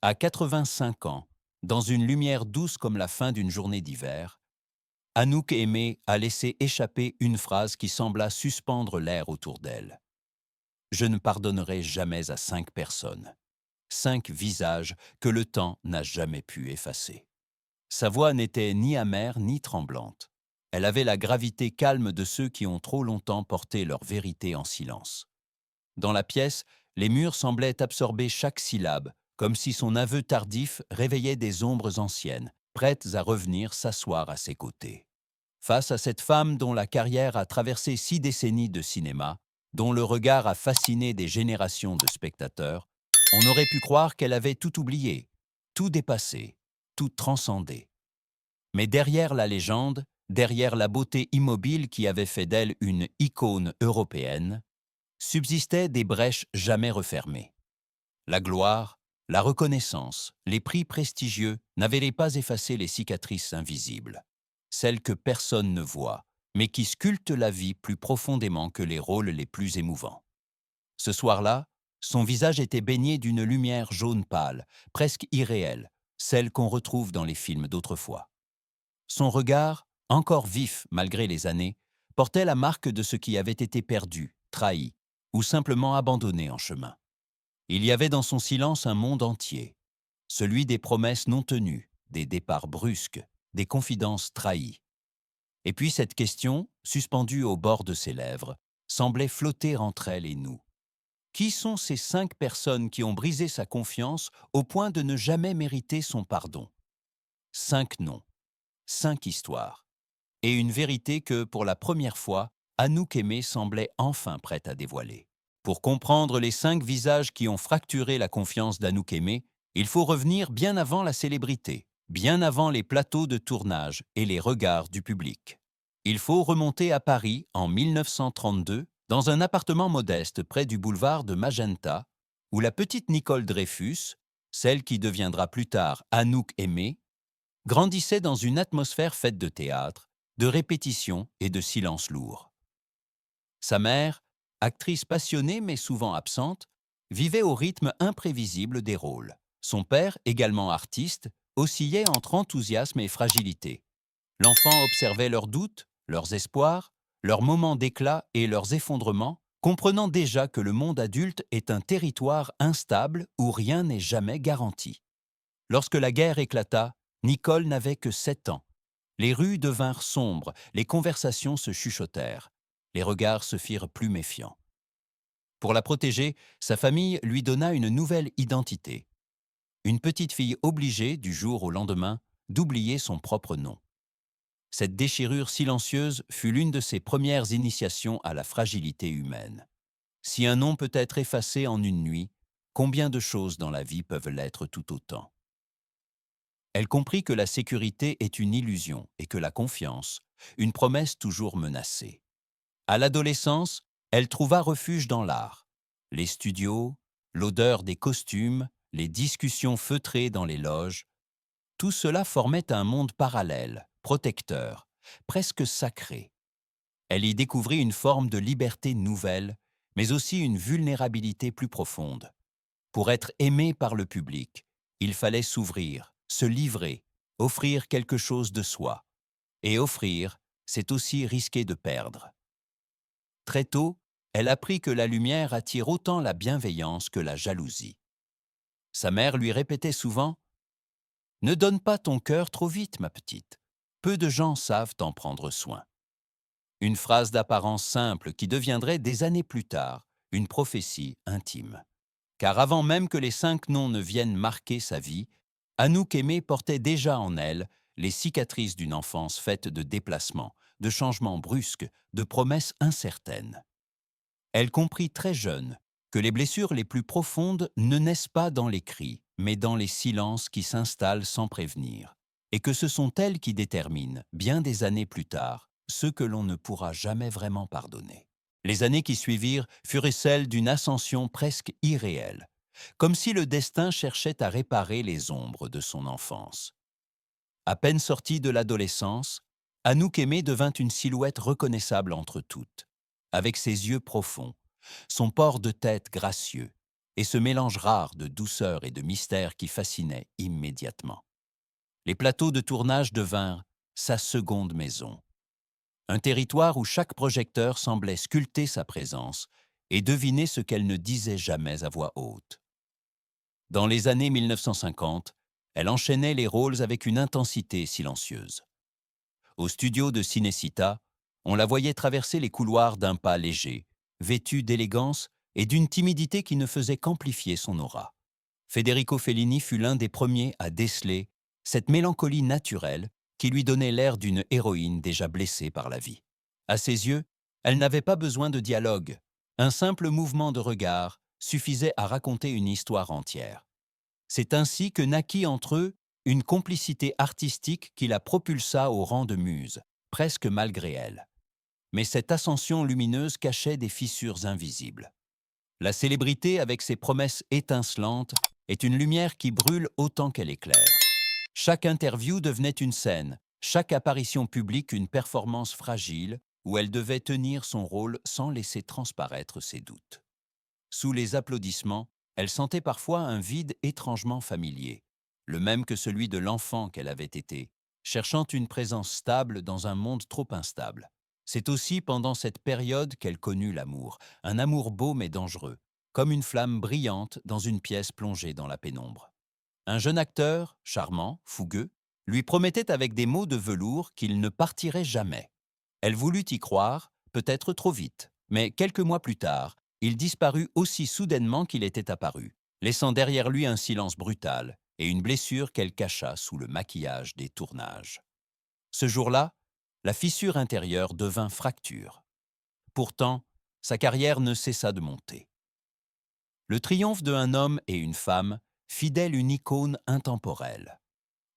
À 85 ans, dans une lumière douce comme la fin d'une journée d'hiver, Anouk Aimée a laissé échapper une phrase qui sembla suspendre l'air autour d'elle. Je ne pardonnerai jamais à 5 personnes, 5 visages que le temps n'a jamais pu effacer. Sa voix n'était ni amère ni tremblante. Elle avait la gravité calme de ceux qui ont trop longtemps porté leur vérité en silence. Dans la pièce, les murs semblaient absorber chaque syllabe, comme si son aveu tardif réveillait des ombres anciennes, prêtes à revenir s'asseoir à ses côtés. Face à cette femme dont la carrière a traversé 6 décennies de cinéma, dont le regard a fasciné des générations de spectateurs, on aurait pu croire qu'elle avait tout oublié, tout dépassé, tout transcendé. Mais derrière la légende, derrière la beauté immobile qui avait fait d'elle une icône européenne, subsistaient des brèches jamais refermées. La gloire, la reconnaissance, les prix prestigieux n'avaient pas effacé les cicatrices invisibles, celles que personne ne voit, mais qui sculptent la vie plus profondément que les rôles les plus émouvants. Ce soir-là, son visage était baigné d'une lumière jaune pâle, presque irréelle, celle qu'on retrouve dans les films d'autrefois. Son regard, encore vif malgré les années, portait la marque de ce qui avait été perdu, trahi, ou simplement abandonné en chemin. Il y avait dans son silence un monde entier, celui des promesses non tenues, des départs brusques, des confidences trahies. Et puis cette question, suspendue au bord de ses lèvres, semblait flotter entre elle et nous. Qui sont ces 5 personnes qui ont brisé sa confiance au point de ne jamais mériter son pardon? 5 noms, 5 histoires, et une vérité que, pour la première fois, Anouk Aimée semblait enfin prête à dévoiler. Pour comprendre les 5 visages qui ont fracturé la confiance d'Anouk Aimée, il faut revenir bien avant la célébrité, bien avant les plateaux de tournage et les regards du public. Il faut remonter à Paris en 1932, dans un appartement modeste près du boulevard de Magenta, où la petite Nicole Dreyfus, celle qui deviendra plus tard Anouk Aimée, grandissait dans une atmosphère faite de théâtre, de répétition et de silence lourd. Sa mère, actrice passionnée mais souvent absente, vivait au rythme imprévisible des rôles. Son père, également artiste, oscillait entre enthousiasme et fragilité. L'enfant observait leurs doutes, leurs espoirs, leurs moments d'éclat et leurs effondrements, comprenant déjà que le monde adulte est un territoire instable où rien n'est jamais garanti. Lorsque la guerre éclata, Nicole n'avait que 7 ans. Les rues devinrent sombres, les conversations se chuchotèrent, les regards se firent plus méfiants. Pour la protéger, sa famille lui donna une nouvelle identité. Une petite fille obligée, du jour au lendemain, d'oublier son propre nom. Cette déchirure silencieuse fut l'une de ses premières initiations à la fragilité humaine. Si un nom peut être effacé en une nuit, combien de choses dans la vie peuvent l'être tout autant? Elle comprit que la sécurité est une illusion et que la confiance, une promesse toujours menacée. À l'adolescence, elle trouva refuge dans l'art. Les studios, l'odeur des costumes, les discussions feutrées dans les loges, tout cela formait un monde parallèle, protecteur, presque sacré. Elle y découvrit une forme de liberté nouvelle, mais aussi une vulnérabilité plus profonde. Pour être aimée par le public, il fallait s'ouvrir, se livrer, offrir quelque chose de soi. Et offrir, c'est aussi risquer de perdre. Très tôt, elle apprit que la lumière attire autant la bienveillance que la jalousie. Sa mère lui répétait souvent « Ne donne pas ton cœur trop vite, ma petite. Peu de gens savent en prendre soin. » Une phrase d'apparence simple qui deviendrait des années plus tard une prophétie intime. Car avant même que les 5 noms ne viennent marquer sa vie, Anouk Aimée portait déjà en elle les cicatrices d'une enfance faite de déplacements, de changements brusques, de promesses incertaines. Elle comprit très jeune que les blessures les plus profondes ne naissent pas dans les cris, mais dans les silences qui s'installent sans prévenir, et que ce sont elles qui déterminent, bien des années plus tard, ce que l'on ne pourra jamais vraiment pardonner. Les années qui suivirent furent celles d'une ascension presque irréelle, comme si le destin cherchait à réparer les ombres de son enfance. À peine sortie de l'adolescence, Anouk Aimée devint une silhouette reconnaissable entre toutes, avec ses yeux profonds, son port de tête gracieux et ce mélange rare de douceur et de mystère qui fascinait immédiatement. Les plateaux de tournage devinrent sa seconde maison, un territoire où chaque projecteur semblait sculpter sa présence et deviner ce qu'elle ne disait jamais à voix haute. Dans les années 1950, elle enchaînait les rôles avec une intensité silencieuse. Au studio de Cinecittà, on la voyait traverser les couloirs d'un pas léger, vêtue d'élégance et d'une timidité qui ne faisait qu'amplifier son aura. Federico Fellini fut l'un des premiers à déceler cette mélancolie naturelle qui lui donnait l'air d'une héroïne déjà blessée par la vie. À ses yeux, elle n'avait pas besoin de dialogue. Un simple mouvement de regard suffisait à raconter une histoire entière. C'est ainsi que naquit entre eux une complicité artistique qui la propulsa au rang de muse, presque malgré elle. Mais cette ascension lumineuse cachait des fissures invisibles. La célébrité, avec ses promesses étincelantes, est une lumière qui brûle autant qu'elle éclaire. Chaque interview devenait une scène, chaque apparition publique une performance fragile où elle devait tenir son rôle sans laisser transparaître ses doutes. Sous les applaudissements, elle sentait parfois un vide étrangement familier, le même que celui de l'enfant qu'elle avait été, cherchant une présence stable dans un monde trop instable. C'est aussi pendant cette période qu'elle connut l'amour, un amour beau mais dangereux, comme une flamme brillante dans une pièce plongée dans la pénombre. Un jeune acteur, charmant, fougueux, lui promettait avec des mots de velours qu'il ne partirait jamais. Elle voulut y croire, peut-être trop vite, mais quelques mois plus tard, il disparut aussi soudainement qu'il était apparu, laissant derrière lui un silence brutal et une blessure qu'elle cacha sous le maquillage des tournages. Ce jour-là, la fissure intérieure devint fracture. Pourtant, sa carrière ne cessa de monter. Le triomphe de un homme et une femme fit d'elle une icône intemporelle.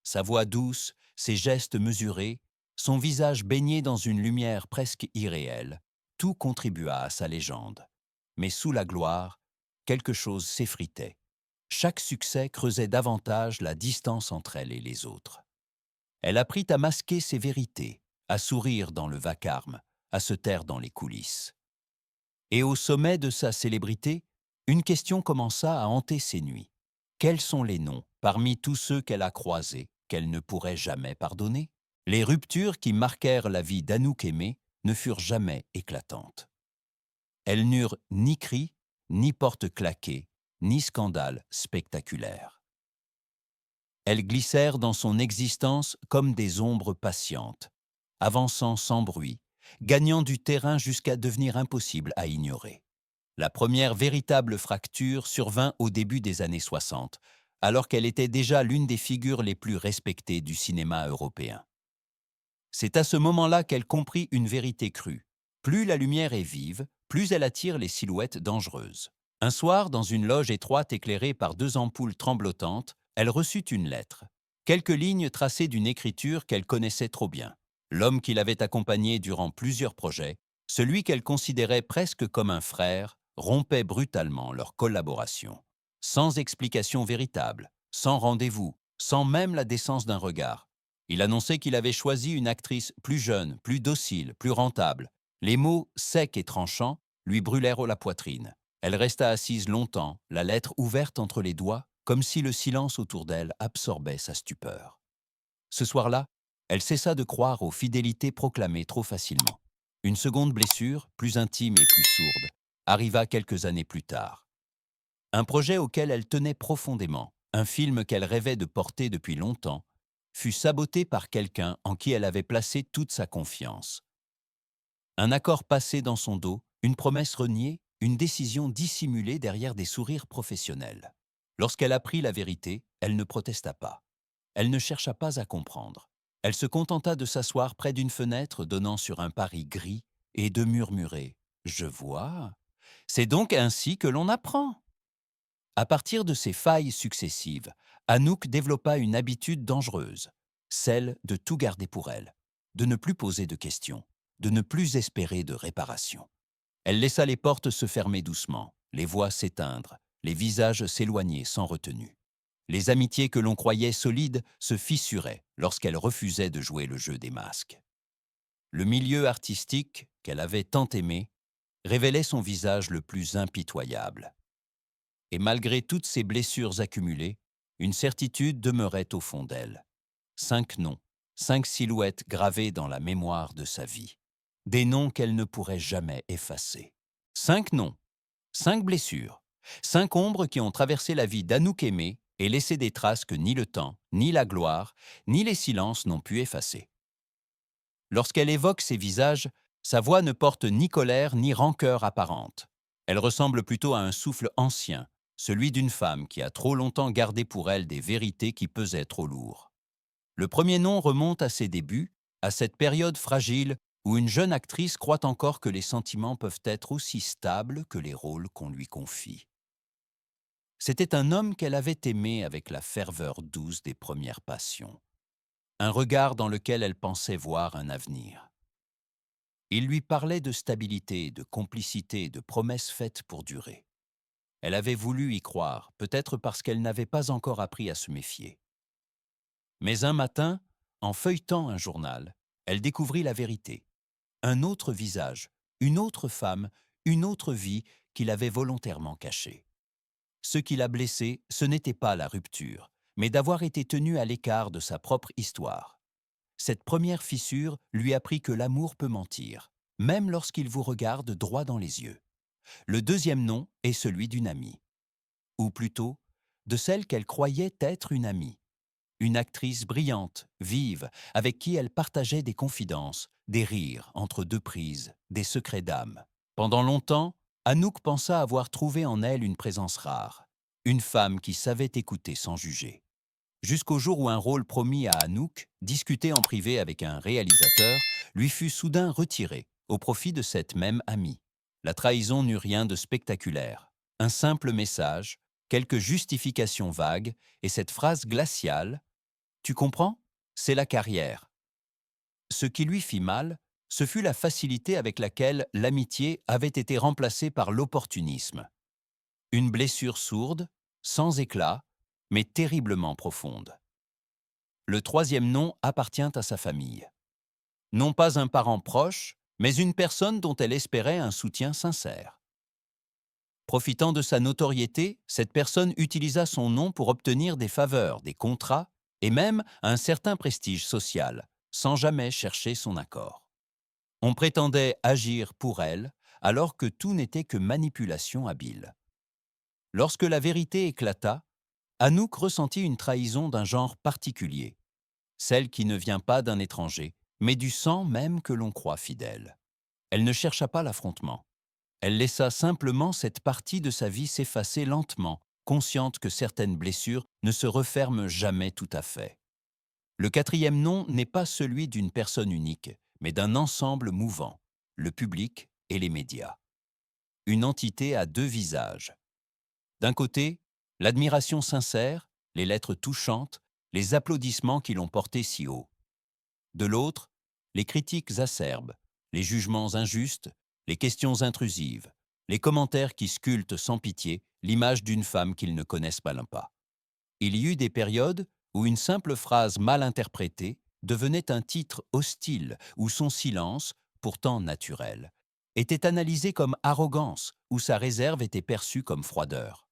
Sa voix douce, ses gestes mesurés, son visage baigné dans une lumière presque irréelle, tout contribua à sa légende. Mais sous la gloire, quelque chose s'effritait. Chaque succès creusait davantage la distance entre elle et les autres. Elle apprit à masquer ses vérités, à sourire dans le vacarme, à se taire dans les coulisses. Et au sommet de sa célébrité, une question commença à hanter ses nuits. Quels sont les noms, parmi tous ceux qu'elle a croisés, qu'elle ne pourrait jamais pardonner? Les ruptures qui marquèrent la vie d'Anouk Aimée ne furent jamais éclatantes. Elles n'eurent ni cris, ni portes claquées, ni scandales spectaculaires. Elles glissèrent dans son existence comme des ombres patientes, avançant sans bruit, gagnant du terrain jusqu'à devenir impossible à ignorer. La première véritable fracture survint au début des années 60, alors qu'elle était déjà l'une des figures les plus respectées du cinéma européen. C'est à ce moment-là qu'elle comprit une vérité crue. Plus la lumière est vive, plus elle attire les silhouettes dangereuses. Un soir, dans une loge étroite éclairée par 2 ampoules tremblotantes, elle reçut une lettre. Quelques lignes tracées d'une écriture qu'elle connaissait trop bien. L'homme qui l'avait accompagnée durant plusieurs projets, celui qu'elle considérait presque comme un frère, rompait brutalement leur collaboration. Sans explication véritable, sans rendez-vous, sans même la décence d'un regard. Il annonçait qu'il avait choisi une actrice plus jeune, plus docile, plus rentable. Les mots secs et tranchants lui brûlèrent la poitrine. Elle resta assise longtemps, la lettre ouverte entre les doigts, comme si le silence autour d'elle absorbait sa stupeur. Ce soir-là, elle cessa de croire aux fidélités proclamées trop facilement. Une seconde blessure, plus intime et plus sourde, arriva quelques années plus tard. Un projet auquel elle tenait profondément, un film qu'elle rêvait de porter depuis longtemps, fut saboté par quelqu'un en qui elle avait placé toute sa confiance. Un accord passé dans son dos, une promesse reniée, une décision dissimulée derrière des sourires professionnels. Lorsqu'elle apprit la vérité, elle ne protesta pas. Elle ne chercha pas à comprendre. Elle se contenta de s'asseoir près d'une fenêtre donnant sur un Paris gris et de murmurer « Je vois, c'est donc ainsi que l'on apprend ». À partir de ces failles successives, Anouk développa une habitude dangereuse, celle de tout garder pour elle, de ne plus poser de questions, de ne plus espérer de réparation. Elle laissa les portes se fermer doucement, les voix s'éteindre, les visages s'éloigner sans retenue. Les amitiés que l'on croyait solides se fissuraient lorsqu'elle refusait de jouer le jeu des masques. Le milieu artistique, qu'elle avait tant aimé, révélait son visage le plus impitoyable. Et malgré toutes ces blessures accumulées, une certitude demeurait au fond d'elle. 5 noms, 5 silhouettes gravées dans la mémoire de sa vie. Des noms qu'elle ne pourrait jamais effacer. 5 noms, 5 blessures, 5 ombres qui ont traversé la vie d'Anouk Aimée et laissé des traces que ni le temps, ni la gloire, ni les silences n'ont pu effacer. Lorsqu'elle évoque ces visages, sa voix ne porte ni colère ni rancœur apparente. Elle ressemble plutôt à un souffle ancien, celui d'une femme qui a trop longtemps gardé pour elle des vérités qui pesaient trop lourd. Le premier nom remonte à ses débuts, à cette période fragile où une jeune actrice croit encore que les sentiments peuvent être aussi stables que les rôles qu'on lui confie. C'était un homme qu'elle avait aimé avec la ferveur douce des premières passions, un regard dans lequel elle pensait voir un avenir. Il lui parlait de stabilité, de complicité, de promesses faites pour durer. Elle avait voulu y croire, peut-être parce qu'elle n'avait pas encore appris à se méfier. Mais un matin, en feuilletant un journal, elle découvrit la vérité. Un autre visage, une autre femme, une autre vie qu'il avait volontairement cachée. Ce qui l'a blessée, ce n'était pas la rupture, mais d'avoir été tenu à l'écart de sa propre histoire. Cette première fissure lui apprit que l'amour peut mentir, même lorsqu'il vous regarde droit dans les yeux. Le deuxième nom est celui d'une amie. Ou plutôt, de celle qu'elle croyait être une amie. Une actrice brillante, vive, avec qui elle partageait des confidences, des rires entre deux prises, des secrets d'âme. Pendant longtemps, Anouk pensa avoir trouvé en elle une présence rare, une femme qui savait écouter sans juger. Jusqu'au jour où un rôle promis à Anouk, discuté en privé avec un réalisateur, lui fut soudain retiré, au profit de cette même amie. La trahison n'eut rien de spectaculaire. Un simple message, quelques justifications vagues, et cette phrase glaciale « Tu comprends ? C'est la carrière ». Ce qui lui fit mal, ce fut la facilité avec laquelle l'amitié avait été remplacée par l'opportunisme. Une blessure sourde, sans éclat, mais terriblement profonde. Le troisième nom appartient à sa famille. Non pas un parent proche, mais une personne dont elle espérait un soutien sincère. Profitant de sa notoriété, cette personne utilisa son nom pour obtenir des faveurs, des contrats et même un certain prestige social, sans jamais chercher son accord. On prétendait agir pour elle, alors que tout n'était que manipulation habile. Lorsque la vérité éclata, Anouk ressentit une trahison d'un genre particulier, celle qui ne vient pas d'un étranger, mais du sang même que l'on croit fidèle. Elle ne chercha pas l'affrontement. Elle laissa simplement cette partie de sa vie s'effacer lentement, consciente que certaines blessures ne se referment jamais tout à fait. Le quatrième nom n'est pas celui d'une personne unique, mais d'un ensemble mouvant, le public et les médias. Une entité à deux visages. D'un côté, l'admiration sincère, les lettres touchantes, les applaudissements qui l'ont porté si haut. De l'autre, les critiques acerbes, les jugements injustes, les questions intrusives, les commentaires qui sculptent sans pitié l'image d'une femme qu'ils ne connaissent pas. Il y eut des périodes où une simple phrase mal interprétée devenait un titre hostile, où son silence, pourtant naturel, était analysé comme arrogance, où sa réserve était perçue comme froideur.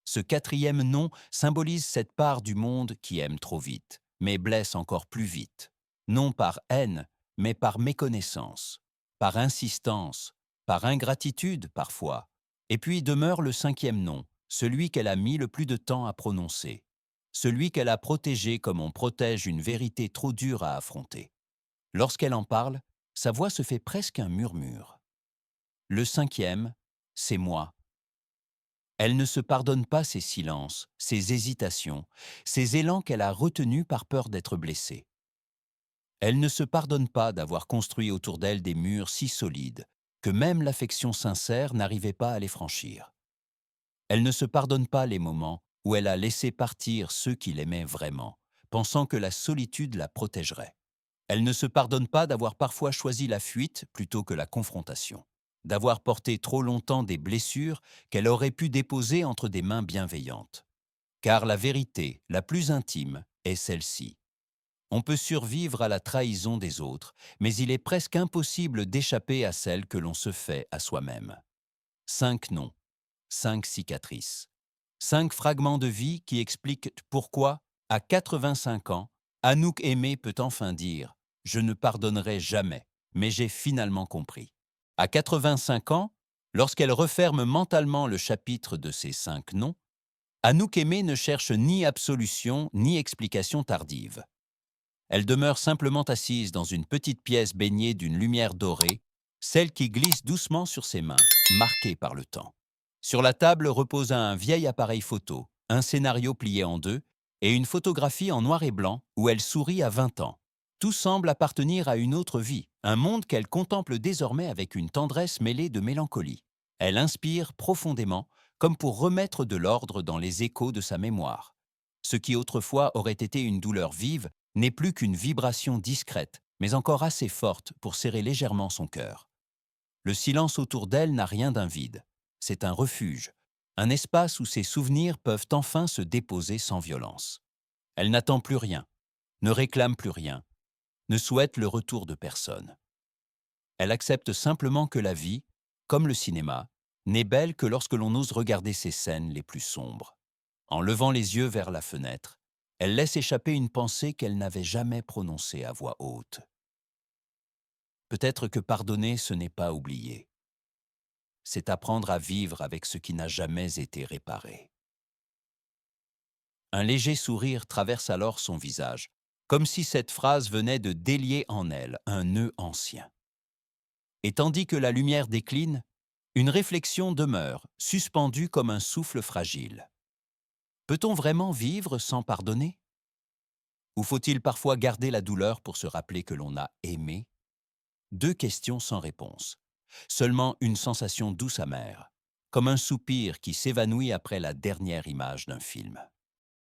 Ce quatrième nom symbolise cette part du monde qui aime trop vite, mais blesse encore plus vite. Non par haine, mais par méconnaissance, par insistance, par ingratitude parfois. Et puis demeure le cinquième nom, celui qu'elle a mis le plus de temps à prononcer, celui qu'elle a protégé comme on protège une vérité trop dure à affronter. Lorsqu'elle en parle, sa voix se fait presque un murmure. Le cinquième, c'est moi. Elle ne se pardonne pas ses silences, ses hésitations, ses élans qu'elle a retenus par peur d'être blessée. Elle ne se pardonne pas d'avoir construit autour d'elle des murs si solides que même l'affection sincère n'arrivait pas à les franchir. Elle ne se pardonne pas les moments où elle a laissé partir ceux qui l'aimaient vraiment, pensant que la solitude la protégerait. Elle ne se pardonne pas d'avoir parfois choisi la fuite plutôt que la confrontation, d'avoir porté trop longtemps des blessures qu'elle aurait pu déposer entre des mains bienveillantes. Car la vérité, la plus intime, est celle-ci. On peut survivre à la trahison des autres, mais il est presque impossible d'échapper à celle que l'on se fait à soi-même. 5 noms. 5 cicatrices. 5 fragments de vie qui expliquent pourquoi, à 85 ans, Anouk Aimée peut enfin dire « Je ne pardonnerai jamais, mais j'ai finalement compris ». À 85 ans, lorsqu'elle referme mentalement le chapitre de ses 5 noms, Anouk Aimée ne cherche ni absolution ni explication tardive. Elle demeure simplement assise dans une petite pièce baignée d'une lumière dorée, celle qui glisse doucement sur ses mains, marquées par le temps. Sur la table repose un vieil appareil photo, un scénario plié en deux et une photographie en noir et blanc où elle sourit à 20 ans. Tout semble appartenir à une autre vie, un monde qu'elle contemple désormais avec une tendresse mêlée de mélancolie. Elle inspire profondément, comme pour remettre de l'ordre dans les échos de sa mémoire. Ce qui autrefois aurait été une douleur vive n'est plus qu'une vibration discrète, mais encore assez forte pour serrer légèrement son cœur. Le silence autour d'elle n'a rien d'un vide. C'est un refuge, un espace où ses souvenirs peuvent enfin se déposer sans violence. Elle n'attend plus rien, ne réclame plus rien, ne souhaite le retour de personne. Elle accepte simplement que la vie, comme le cinéma, n'est belle que lorsque l'on ose regarder ses scènes les plus sombres. En levant les yeux vers la fenêtre, elle laisse échapper une pensée qu'elle n'avait jamais prononcée à voix haute. Peut-être que pardonner, ce n'est pas oublier. C'est apprendre à vivre avec ce qui n'a jamais été réparé. Un léger sourire traverse alors son visage, comme si cette phrase venait de délier en elle un nœud ancien. Et tandis que la lumière décline, une réflexion demeure, suspendue comme un souffle fragile. Peut-on vraiment vivre sans pardonner? Ou faut-il parfois garder la douleur pour se rappeler que l'on a aimé? Deux questions sans réponse. Seulement une sensation douce amère, comme un soupir qui s'évanouit après la dernière image d'un film.